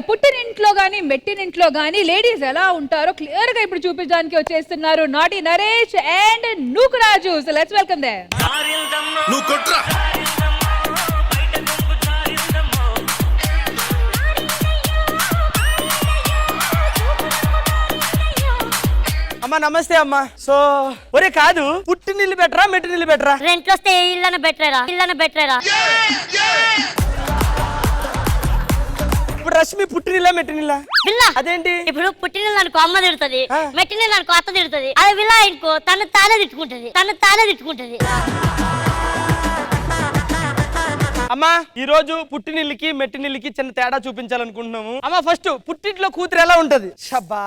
పుట్టినింట్లో గానీ మెట్టినింట్లో గానీ లేడీస్ ఎలా ఉంటారో క్లియర్ గా ఇప్పుడు చూపించడానికి వచ్చేస్తున్నారు నాటి Naresh and Nookaraju. So let's welcome them. అమ్మా నమస్తే అమ్మా. సో ఒరే కాదు, పుట్టి నీళ్ళు బెటరా మెట్టి నీళ్ళు బెటరా? రెంట్లో వస్తే ఇళ్ళన బెటరేరా. ఇప్పుడు రష్మి పుట్టి నీళ్ళ మెట్టి నీళ్ళ? అదేంటి? ఇప్పుడు పుట్టి నీళ్ళు అనుకో అమ్మ తిడుతుంది, మెట్టి నీళ్ళు అనుకో అత్త తిడుతుంది. అది విలా ఇంకో తను తానే తిట్టుకుంటది. అమ్మా ఈ రోజు పుట్టి నీళ్ళకి మెట్టి నీళ్ళకి చిన్న తేడా చూపించాలనుకుంటున్నాము. అమ్మా ఫస్ట్ పుట్టింట్లో కూతురు ఎలా ఉంటది? షబ్బా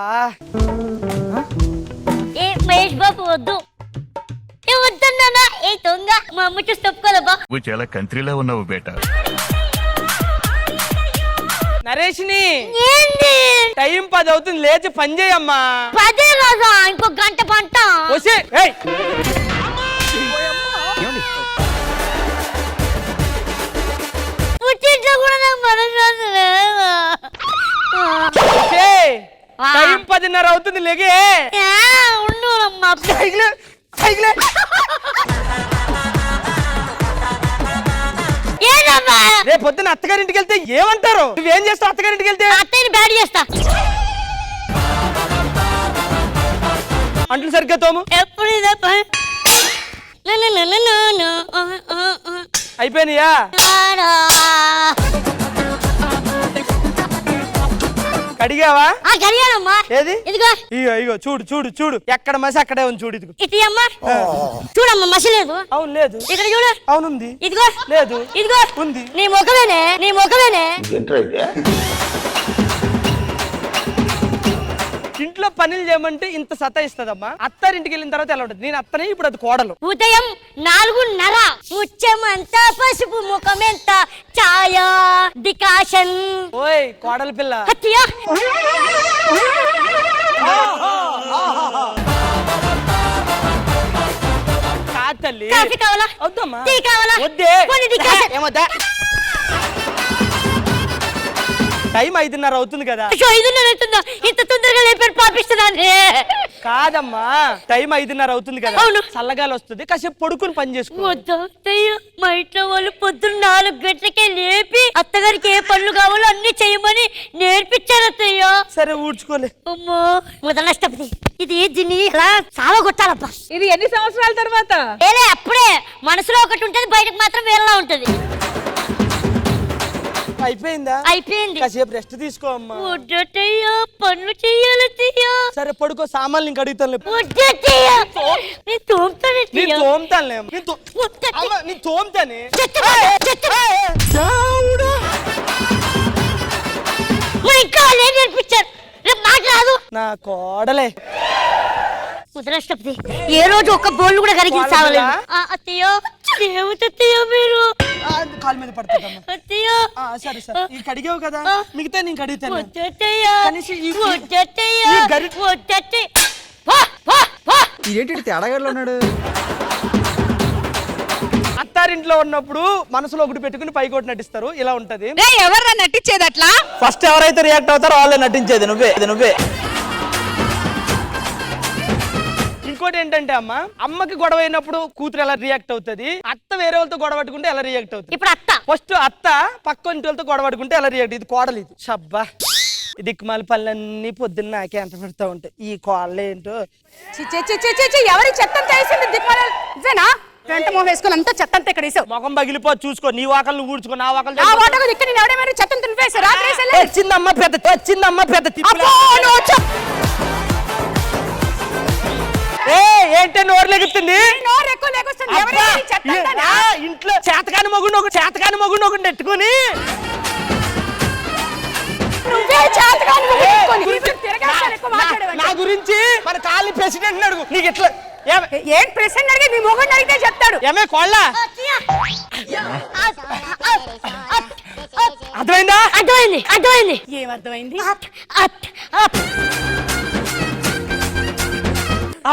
ఏ మహేష్ బాబు వద్దు, వద్దన్నా. ఏ దొంగ మా అమ్మ చూసి తప్పుకోదబ్బా. నువ్వు చాలా కంట్రీలో ఉన్నావు బేటా. నరేష్ని టైం 10 అవుతుంది, లేచి పని చేయమ్మా. 10 కాదా, ఇంకో గంట పంట. పుట్టింట్లో కూడా నాకు మనసు లేదు. టైం 10:30 అవుతుంది, లేగే. రేపు పొద్దున్న అత్తగారింటికి వెళ్తే ఏమంటారు? నువ్వేం చేస్తావు అత్తగారింటికి వెళ్తే? అత్తయ్యని బ్యాడ్ చేస్తా. అంట్లు సరిగ్గా తోము. ఎప్పుడు ఇదే పని. అయిపోయినాయా? కడిగావా? కడిగానమ్మా. ఏది? ఇదిగో ఇగో చూడు ఎక్కడ మసి అక్కడే ఉంది. చూడు ఇదిగో. ఇది అమ్మా చూడమ్మా, మసి లేదు. అవును లేదు. ఇక్కడ చూడు. అవునుంది. ఇదిగో లేదు. ఇదిగో ఉంది. నీ ముఖమేనే. ఇంట్లో పనులు చేయమంటే ఇంత సతాయిస్తుందమ్మా. అత్తారింటికి వెళ్ళిన తర్వాత ఎలా ఉంటుంది? నేను అత్తనే, ఇప్పుడు అది కోడలు. ఉదయం 4:30 ముచ్చమంతా పసుపు, ముఖమెంత ఛాయా డికాషన్. ఓయ్ కోడలు పిల్ల. హత్యా కాదు తల్లి. కాఫీ కావాలా? వద్దమ్మా. టీ కావాలా? వద్దే. పోనీ డికాషన్. ఏమొద్దా? టైం 5:30 అవుతుంది కదా. 5:30 అవుతుందా? ఇంత తొందరగా లేపారు పాపిస్తున్నాను. కాదమ్మా, టైం 5:30 అవుతుంది కదా. అవును. చల్లగాలి వస్తుంది, కాసేపు పడుకుని పని చేసుకో. వద్దయ్య, మా ఇంట్లో వాళ్ళు పొద్దున్న 4 గంటలకే లేపి అత్తగారికి ఏ పనులు కావాలో అన్ని చేయమని నేర్పించారు అత్తయ్య. సరే ఊడ్చుకోలే. అమ్మో మొదలష్టపతి, ఇది దీన్ని ఎలా చాలా కొట్టాలబ్బా. ఇది ఎన్ని సంవత్సరాల తర్వాత? ఏలే అప్పుడే మనసులో ఒకటి ఉంటది, బయటకు మాత్రం వేరేలా ఉంటది. అయిపోయిందా? అయిపోయింది. కాసేపు రెస్ట్ తీసుకో అమ్మా. వద్దయ్యా, పనులు చెయ్యాలి. సరే పడుకో, సామాన్లు ఇంక అడుగుతాను. తోముతానే. నేర్పించారు, మాట్లాడు. నా కోడలే కుదరష్టపతి, ఏ రోజు ఒక్క బోళ్ళు కూడా కరిగించి సావలేదు. అత్తయ్యో ఏమిటత్తయ్యో మీరు? కాలు మీద పడుతుందమ్మా. అత్తయ్యో సరే సరే, ఈ కడిగావు కదా, మిగతా నేను కడుగుతాను. ఇదేంటి తేడాగాడులో ఉన్నాడు? అత్తారింట్లో ఉన్నప్పుడు మనసులో ఒకటి పెట్టుకుని పైకి ఒకటి నటిస్తారు, ఇలా ఉంటది. ఎవర్రా నటించేది అట్లా? ఫస్ట్ ఎవరైతే రియాక్ట్ అవుతారో వాళ్ళే నటించేది. నువ్వే. ఇంకోటి ఏంటంటే అమ్మా, అమ్మకి గొడవ అయినప్పుడు కూతురు ఎలా రియాక్ట్ అవుతుంది, అత్త వేరే వాళ్ళతో గొడవ పట్టుకుంటే ఎలా రియాక్ట్ అవుతుంది. ఇప్పుడు అత్త ఫస్ట్ అత్త పక్క ఇంటి వాళ్ళతో గొడవ పట్టుకుంటే ఎలా రియాక్ట్. ఇది కోడలు. ఇది షబ్బా, దిక్కుమాల పళ్ళన్నీ పొద్దున్న నాకే అంత పెడతా ఉంటాయి. ఈ కోడలు ఏంటో. ఎవరి చెత్తంతా వేసింది? దిక్కుమాలేనా? వెంట మొహం వేసుకుని అంతా చెత్తంతా ఇక్కడ వేసావు. మొఖం పగిలిపో, చూసుకో. నీ వాకలు నువ్వు ఊడ్చుకో, నా వాకలు వచ్చిందమ్మా పెద్ద. ఏంటే నోరు లెగుతుంది? ఇంట్లో చేతకాని మొగుడు ఒకటి నెట్టుకుని నా గురించి మన కాలి ప్రెసిడెంట్ అడుగు. నీకు ఎట్లా ఏం ప్రెసిడెంట్ అడిగి నీ మొగుడిని అడిగితే చెప్తాడు. ఏమే కోళ్ళ, అర్థమైందా? అర్థమైంది. ఏమర్థమైంది?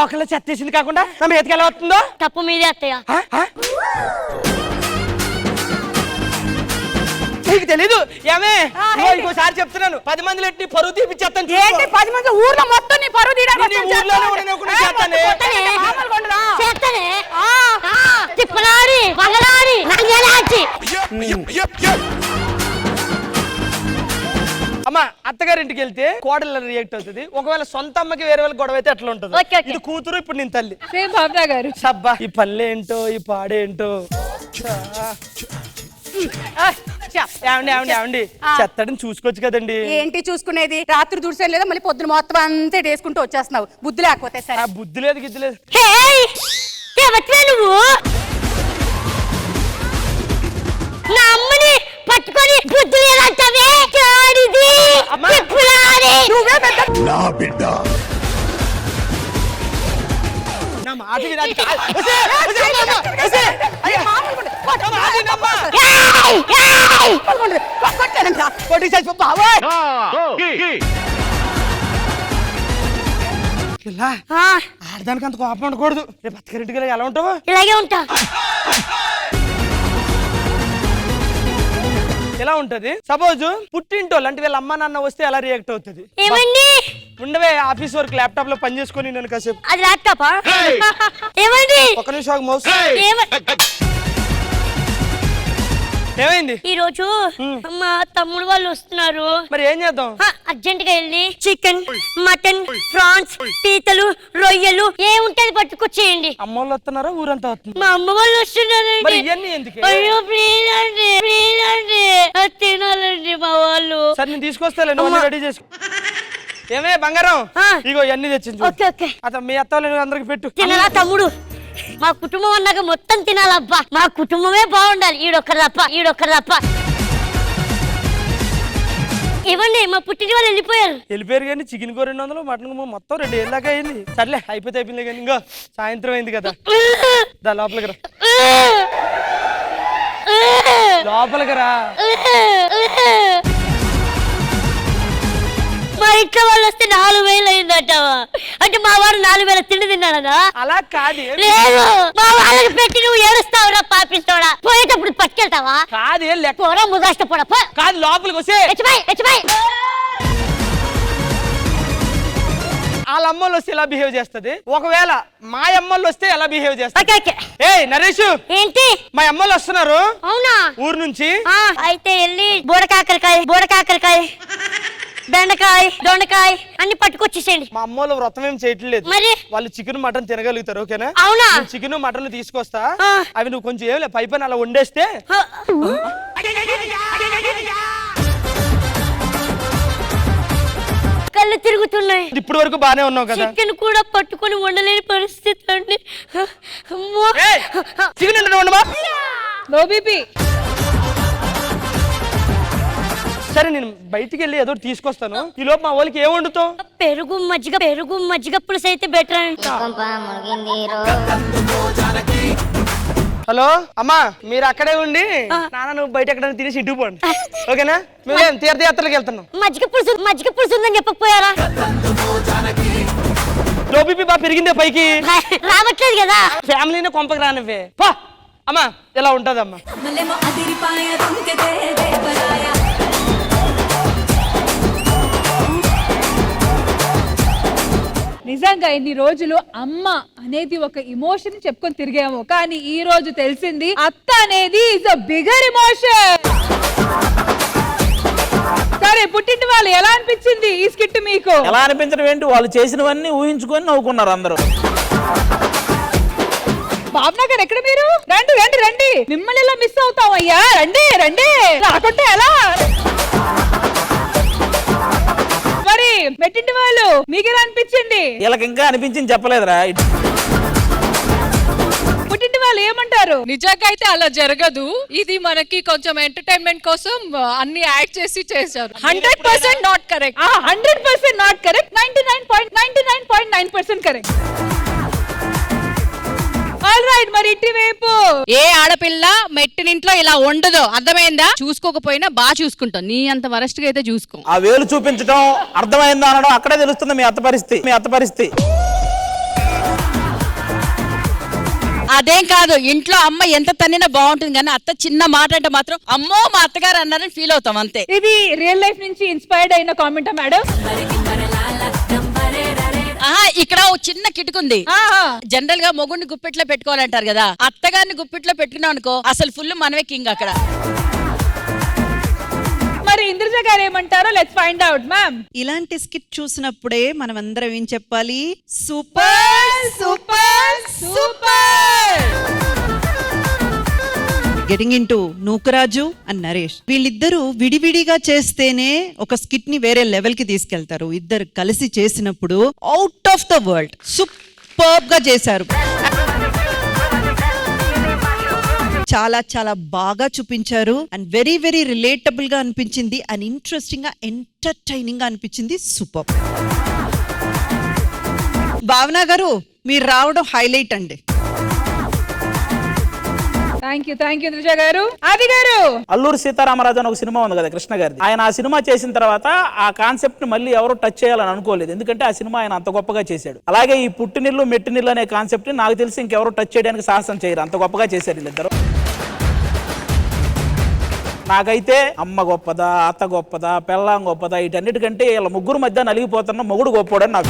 ఒకళ్ళ చెత్తేసింది కాకుండా నా మీదకి ఎలా వస్తుందో? తప్పు మీదే అత్తయ్య. నీకు తెలీదు ఏమే ఇంకోసారి చెప్తున్నాను 10 మందిలో ఎట్టి పరువు తీపిచ్చేస్తాను ఏంటి 10 మంది ఊర్లో మొత్తం నీ పరువు తీయడానికి నీ ఊర్లోనే ఉండనివ్వకుండా చేస్తానే. చేస్తానే తిప్పలాడి పగలాడి నంగలాచి అమ్మ అత్తగారింటికి వెళ్తే కోడలు రియాక్ట్ అవుతుంది. ఒకవేళ సొంత అమ్మకి వేరే వాళ్ళకి గొడవ అయితే ఎట్లా ఉంటుంది? Okay, okay. ఇది కూతురు, ఇప్పుడు నేను తల్లి. సేమ్ భావన గారు. సబ్బా ఈ పల్లెంటో ఈ పాడేంటో. ఏమండి చెత్తడిని చూసుకోవచ్చు కదండి. ఏంటి చూసుకునేది? రాత్రి దుడిసేం లేదా, మళ్ళీ పొద్దున మొత్తం అంతా వేసుకుంటూ వచ్చేస్తున్నావు. బుద్ధి లేకపోతే సరే. ఆ బుద్ధి లేదు గిద్ది లేదు. నువ్వు నా అమ్మని పట్టుకొని బుద్ధి లేదంటావే చాడిది తిప్పలాడి. నువ్వే పెద్ద నా బిడ్డ నా మాట వినాలి. కొట్టి చచ్చిపో బావోయ్. ఇలా ఆడదానికి అంత కోపం ఉండకూడదు. రేపు అత్తగారింటికి వెళ్ళి ఎలా ఉంటావు? ఇలాగే ఉంటా. ఎలా ఉంటది? సపోజ్ పుట్టింటోళ్ళు అంటే వీళ్ళ అమ్మ నాన్న వస్తే ఎలా రియాక్ట్ అవుతుంది? ఏమండి ఉండవే ఆఫీస్ వర్క్ ల్యాప్టాప్ లో పని చేసుకొని నేను కాసేపు. అది ల్యాప్టాపా? ఏమండి ఒక నిమిషం మౌస్. ఏమైంది? ఈ రోజు మా తమ్ముడు వాళ్ళు వస్తున్నారు. మరి ఏం చేద్దాం? అర్జెంట్ గా వెళ్ళి చికెన్, మటన్, ప్రాన్స్, పీతలు, రొయ్యలు ఏముంటది పట్టుకొచ్చేయండి. అమ్మోళ్ళు వస్తున్నారా ఊరంతా వస్తుంది? మా అమ్మ వాళ్ళు వస్తున్నారండి. మరి ఇవన్నీ ఎందుకు? అయ్యో ప్లీజ్ అండి, ప్లీజ్ అండి, అది తినాలండి మా వాళ్ళు. సరే నేను తీసుకొస్తాలే, నువ్వు రెడీ చేసుకో. ఏమే బంగారం, ఇగో ఇవన్నీ తెచ్చింది. Okay okay. అతను మీ అత్త వాళ్ళు అందరికి పెట్టు. తినరా తమ్ముడు? మా కుటుంబం అన్నాక మొత్తం తినాలబ్బా. మా కుటుంబమే బాగుండాలి. ఈడొక్కరు తప్ప. ఇవ్వండి, మా పుట్టింటి వాళ్ళు వెళ్ళిపోయారు కానీ చికెన్ కూర 200, మటన్ మొత్తం 2 ఏళ్ళ దాకా అయింది. సర్లే అయిపోయింది కానీ ఇంకా సాయంత్రం అయింది కదా. దా లోపలికి రా. లోపలికి రా. మా ఇంట్లో వాళ్ళు వస్తే 4000 అయిందంటావా? అంటే మా వాడు 4000 తిండి తిన్నాడనా? అలా కాదు. లేదు, మా వాళ్ళకి పెట్టి నువ్వు ఏడుస్తావురా పాపిస్తావురా. పోయేటప్పుడు పట్టుకెళ్తావా? కాదు పోరా ముదాష్ట పోడా పో. కాదు లోపలికి వస్తే వాళ్ళ అమ్మోళ్ళు వస్తే ఎలా బిహేవ్ చేస్తది? ఒకవేళ మా అమ్మోళ్ళు వస్తే ఎలా బిహేవ్ చేస్తుంది? ఏ నరేష్, ఏంటి? మా అమ్మోళ్ళు వస్తున్నారు. అవునా? ఊరు నుంచి. అయితే వెళ్ళి బోడకాకరకాయ, బెండకాయ, దొండకాయ అన్ని పట్టుకొచ్చేసేయండి. మా అమ్మోళ్ళు వ్రతం ఏం చేయట్లేదు. మరి వాళ్ళు చికెన్ మటన్ తినగలుగుతారు. ఓకేనా? అవునా? చికెన్ మటన్ తీసుకొస్తా. అవి నువ్వు కొంచెం ఏం పై పైన అలా వండేస్తే. కళ్ళు తిరుగుతున్నాయి. ఇప్పుడు వరకు బానే ఉన్నావు కదా. చికెన్ కూడా పట్టుకొని వండలేని పరిస్థితి అండి. చికెన్ వండమా? No BP. సరే నేను బయటికి వెళ్ళి ఏదో తీసుకొస్తాను. ఈ లోపు మా వాళ్ళకి ఏం వండుతావు? పెరుగు మజ్జిగ పులుసు అయితే బెటర్ అండి. హలో అమ్మా, మీరు అక్కడే ఉండి నాన్న నువ్వు బయట ఎక్కడైనా తినేసి ఇంటికి పోండి. ఓకేనా? మేము తీర్థయాత్రలకు వెళ్తున్నాం. మజ్జిగ పులుసు ఉందని చెప్పకపోయారా? లోపి బాగా పెరిగిందే పైకి. రావట్లేదు కదా. ఫ్యామిలీనే కొంపకి రానివే. పా అమ్మా, ఎలా ఉంటదమ్మా? నిజంగా ఇన్ని రోజులు అమ్మ అనేది ఒక ఎమోషన్ చెప్పుకొని తిరిగాము, కానీ ఈ రోజు తెలిసింది అత్త అనేది ఇస్ అ బిగర్ ఎమోషన్. సరే పుట్టింటి వాళ్ళు ఎలా అనిపించింది ఈ స్కిట్ మీకు? ఎలా అనిపించడం ఏంటి, వాళ్ళు చేసినవన్నీ ఊహించుకొని నవ్వుకున్నారు అందరూ. బాబు గారు ఎక్కడ మీరు? రండి రండి రండి, మిమ్మల్ని ఎలా మిస్ అవుతాం అయ్యా. రండి రండి, రాకుంటే ఎలా? మరి మెట్టింటి వాళ్ళు మీకెలా అనిపించింది? వీళ్ళకి ఇంకా అనిపించింది చెప్పలేదురా. పుట్టింటి వాళ్ళు ఏమంటారు? నిజంగా అయితే అలా జరగదు. ఇది మనకి కొంచెం ఎంటర్టైన్మెంట్ కోసం అన్ని యాడ్ చేసి చేశారు. 100% not correct. 100% not correct. 99.99.9% correct. All right, మరి ఇటువైపు ఏ ఆడపిల్ల మెట్టినింట్లో ఇలా ఉండదు, అర్థమైందా? చూసుకోకపోయినా బాగా చూసుకుంటాం. నీ అంత వరస్ట్ గా అయితే చూసుకో. ఆ వేలు చూపించడం, అర్థమైందా అనడం అక్కడే తెలుస్తుంది మీ అత్త పరిస్థితి. అదేం కాదు, ఇంట్లో అమ్మ ఎంత తన్నినా బాగుంటుంది కానీ అత్త చిన్న మాట అంటే మాత్రం అమ్మో మా అత్తగారు అన్నారని ఫీల్ అవుతాం అంతే. ఇది రియల్ లైఫ్ నుంచి ఇన్స్పైర్డ్ అయిన కామెంటా మేడం? ఇక్కడ ఓ చిన్న కిటుకుంది. జనరల్ గా మొగుడిని గుప్పెట్లో పెట్టుకోవాలంటారు కదా, అత్తగారిని గుప్పెట్లో పెట్టుకున్నాం అనుకో అసలు ఫుల్ మనమే కింగ్ అక్కడ. మరి ఇంద్రజ గారు ఏమంటారో లెట్స్ ఫైండ్ అవుట్ మ్యామ్. ఇలాంటి స్కిట్ చూసినప్పుడే మనం అందరం ఏం చెప్పాలి? Super super super. Getting into Nookaraju and Naresh, వీళ్ళిద్దరూ విడివిడిగా చేస్తేనే ఒక స్కిట్ ని వేరే లెవెల్ కి తీసుకెళ్తారు. ఇద్దరు కలిసి చేసినప్పుడు out of the world superb గా చేశారు. చాలా చాలా బాగా చూపించారు అండ్ వెరీ వెరీ రిలేటబుల్ గా అనిపించింది అండ్ ఇంట్రెస్టింగ్ గా ఎంటర్టైనింగ్ గా అనిపించింది. సూపర్. భావన గారు మీరు రావడం హైలైట్ అండి. థ్యాంక్ యూ ఇంద్రజ గారు. ఆది గారు, అల్లూరి సీతారామరాజు అని ఒక సినిమా ఉంది కదా కృష్ణ గారిది, ఆయన ఆ సినిమా చేసిన తర్వాత ఆ కాన్సెప్ట్ ని మళ్ళీ ఎవరు టచ్ చేయాలని అనుకోలేదు, ఎందుకంటే ఆ సినిమా ఆయన అంత గొప్పగా చేశాడు. అలాగే ఈ పుట్టినిల్లు మెట్టినిల్లు అనే కాన్సెప్ట్ ని నాకు తెలిసి ఇంకెవరు టచ్ చేయడానికి సాహసం చేయరు, అంత గొప్పగా చేశారు వీళ్ళిద్దరు. నాకైతే అమ్మ గొప్పదా, అత్త గొప్పదా, పెళ్ళాం గొప్పదా, వీటన్నిటికంటే వీళ్ళ ముగ్గురు మధ్య నలిగిపోతున్న మొగుడు గొప్పోడని నాకు